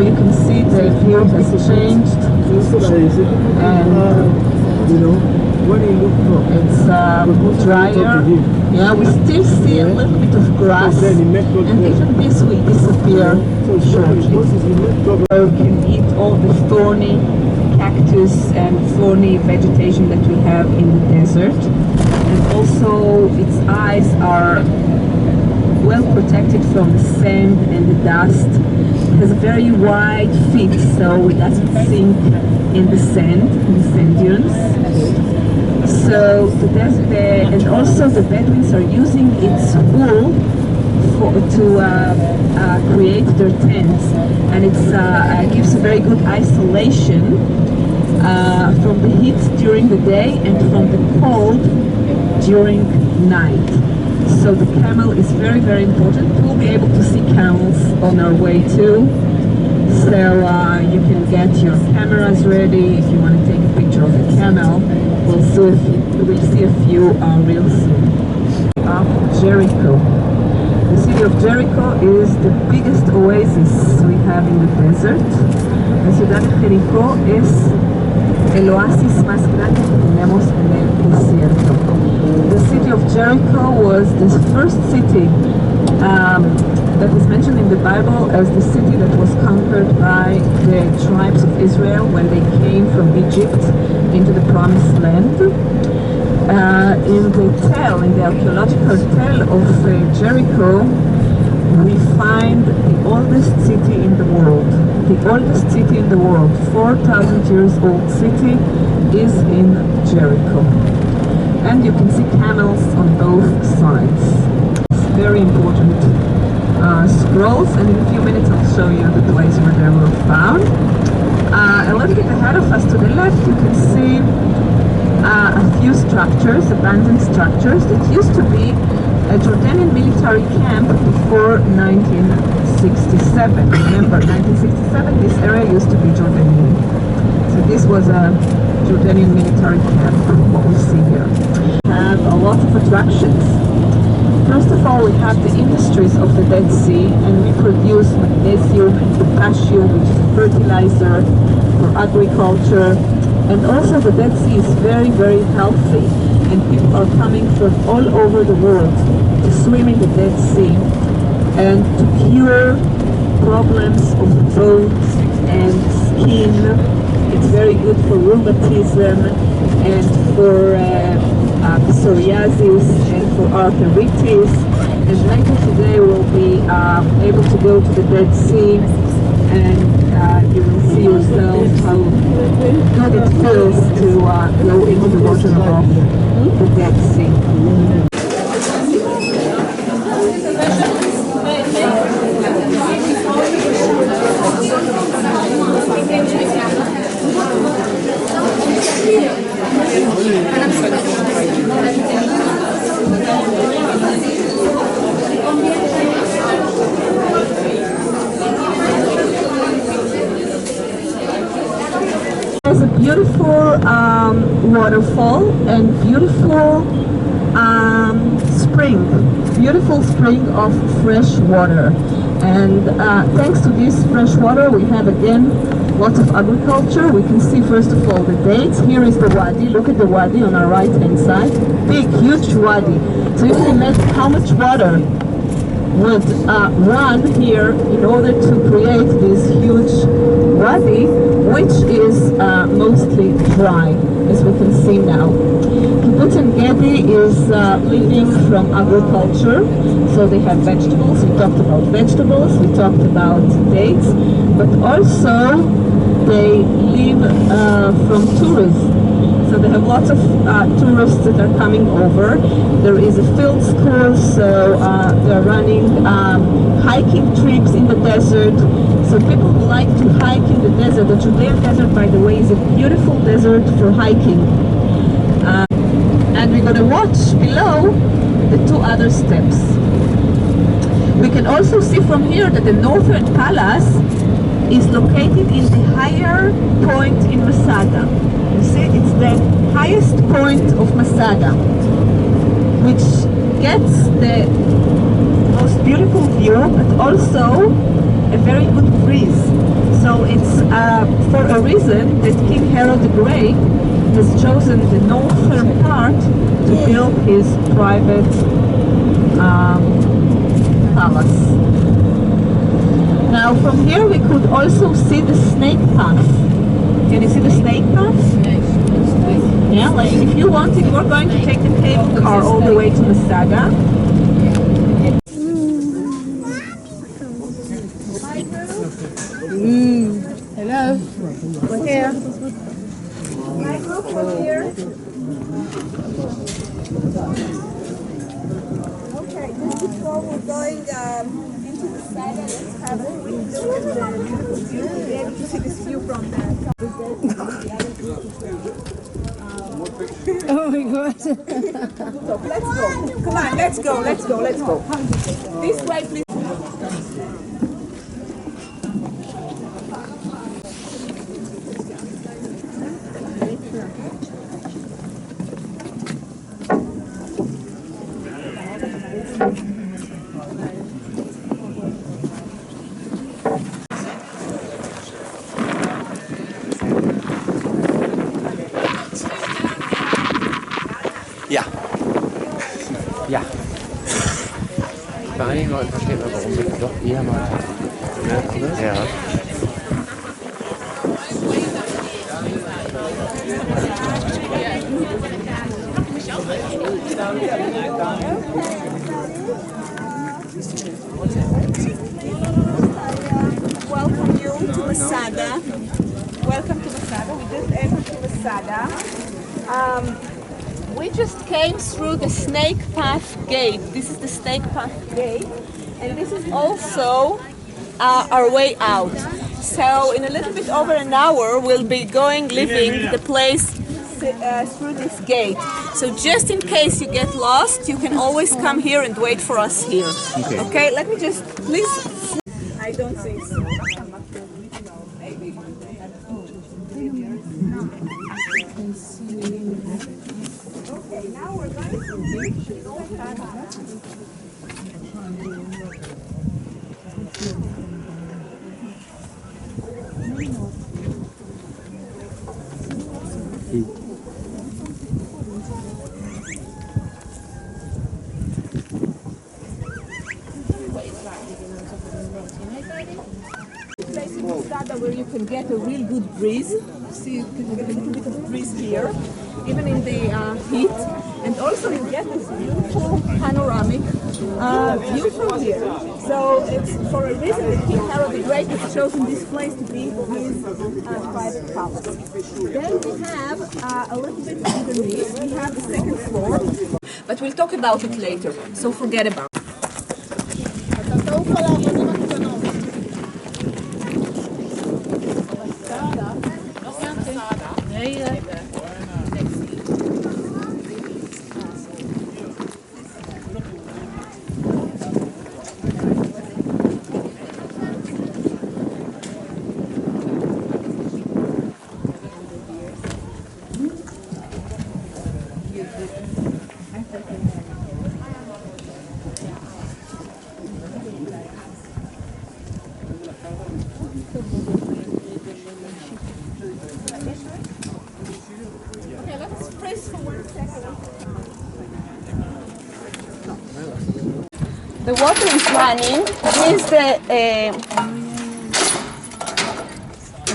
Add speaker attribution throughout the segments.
Speaker 1: you can see the view has changed, and it's drier. Yeah, we still see a little bit of grass, and even this will disappear shortly. So you can eat all the thorny cactus and thorny vegetation that we have in the desert, and also its eyes are well protected from the sand and the dust. It has a very wide feet, so it doesn't sink in the sand dunes. So and also the Bedouins are using its wool to create their tents, and it gives a very good isolation from the heat during the day and from the cold during night. So the camel is very, very important. We'll be able to see camels on our way too. So you can get your cameras ready if you want to take a picture of a camel. We'll see a few real soon. Jericho. The city of Jericho is the biggest oasis we have in the desert. La ciudad de Jericó es el oasis más grande que tenemos en el desierto. The city of Jericho was the first city that is mentioned in the Bible as the city that was conquered by the tribes of Israel when they came from Egypt into the Promised Land. In the archaeological tale of Jericho, we find the oldest city in the world. The oldest city in the world, 4,000 years old city, is in Jericho. And you can see camels on both sides. It's very important scrolls, and in a few minutes I'll show you the place where they were found. A little bit ahead of us to the left you can see a few structures, abandoned structures that used to be a Jordanian military camp before 1967. Remember, 1967 this area used to be Jordanian. So this was a Jordanian military camp, what we see here. We have a lot of attractions. First of all, we have the industries of the Dead Sea, and we produce magnesium and potassium, which is a fertilizer for agriculture. And also the Dead Sea is very, very healthy, and people are coming from all over the world to swim in the Dead Sea and to cure problems of bones and skin. It's very good for rheumatism and for psoriasis and for arthritis. And later today we'll be able to go to the Dead Sea, and you will see yourself how good it feels to go into the water of the Dead Sea. There's a beautiful waterfall and beautiful beautiful spring of fresh water. And thanks to this fresh water, we have again lots of agriculture. We can see first of all the dates. Here is the wadi. Look at the wadi on our right hand side. Big, huge wadi. So you can imagine how much water would run here in order to create this huge wadi, which is mostly dry, as we can see now. Kibbutz En Gedi is living from agriculture, so they have vegetables. We talked about vegetables, we talked about dates, but also they live from tourism. So they have lots of tourists that are coming over. There is a field school, so they're running hiking trips in the desert. So people who like to hike in the desert. The Judean desert, by the way, is a beautiful desert for hiking. And we're going to watch below the two other steps. We can also see from here that the Northern Palace is located in the higher point in Masada. You see, it's the highest point of Masada, which gets the most beautiful view, but also a very good breeze. So it's for a reason that King Herod the Great has chosen the northern part to build his private palace. Now from here we could also see the snake path. Can you see the snake path? Yeah, like if you wanted, we're going to take the cable car all the way to Masada.
Speaker 2: Hello. We're here.
Speaker 1: My group from here. Okay, just before we're going into the side, let's have a quick look at the beautiful view. We'll be able to see this view from the top.
Speaker 2: Oh my God.
Speaker 1: So let's go. Come on, let's go, let's go, let's go. This way, please.
Speaker 3: Ja. Ja. Bei einigen Leuten verstehen wir, warum wir doch eher mal. Ja.
Speaker 1: Welcome you to Masada. Welcome to Masada. We just entered to Masada. We just came through the Snake Path Gate. This is the Snake Path Gate, and this is also our way out. So in a little bit over an hour, we'll be leaving the place through this gate. So just in case you get lost, you can always come here and wait for us here. Okay, let me just, please. I don't think so. Okay, now we're going to place in Masada where you can get a real good breeze. See, you can get a little bit of breeze here, even in the heat. And also you get this beautiful panoramic view from here. So it's for a reason that King Herod the Great has chosen this place to be his private palace. Then we have a little bit underneath, we have the second floor, but we'll talk about it later, so forget about it. Okay, let's freeze for 1 second. The water is running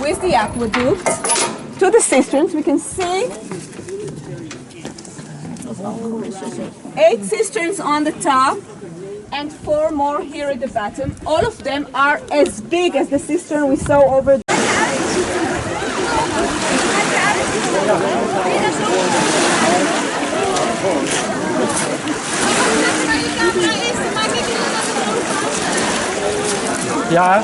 Speaker 1: with the aqueduct to the cisterns. We can see 8 cisterns on the top and 4 more here at the bottom. All of them are as big as the cistern we saw over there.
Speaker 3: Ja.